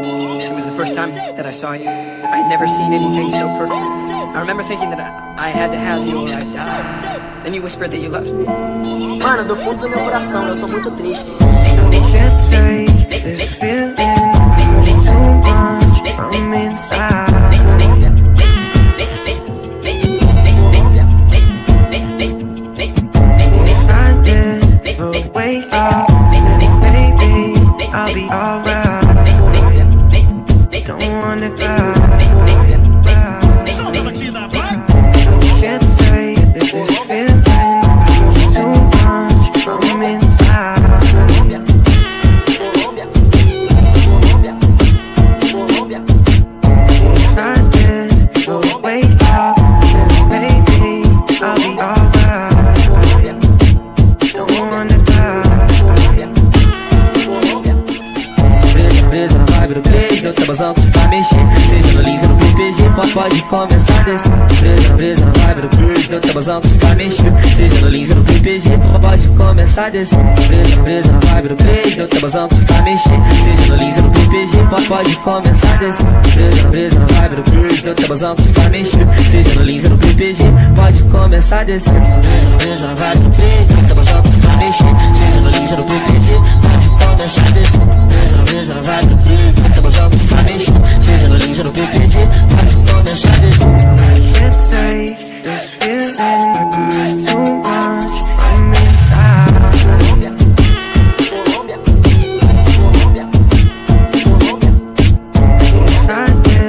It was the first time that I saw you. I'd never seen anything so perfect. I remember thinking that I had to have you or I'd die. Then you whispered that you loved me. Mano, do fundo do meu coração, eu tô muito triste. Can't say this feeling too much from inside. If I never wake up, then baby, I'll be alright. Don't wanna cry. Can't say this feeling too much from inside. If I never wake up, then baby, I'll be alright. Don't wanna cry. Presa na vibe do play, meu tabuzão que faz mexer. Seja no Lins ou no PPG, pode começar a descer. Presa na vibe do play, meu tabuzão que faz mexer. Seja no Lins ou no PPG, pode começar a descer. Presa na vibe do play, meu tabuzão que faz mexer. Seja no Lins ou no PPG, pode começar a descer. Presa na vibe do play, meu tabuzão que faz mexer. Seja no Lins ou no PPG, pode começar a descer. Presa na vibe do play, meu tabuzão que faz mexer. Seja no Lins ou no PPG, pode começar a descer. Presa na vibe do play, meu tabuzão que faz mexer. Seja no Lins ou no PPG, pode começar a descer.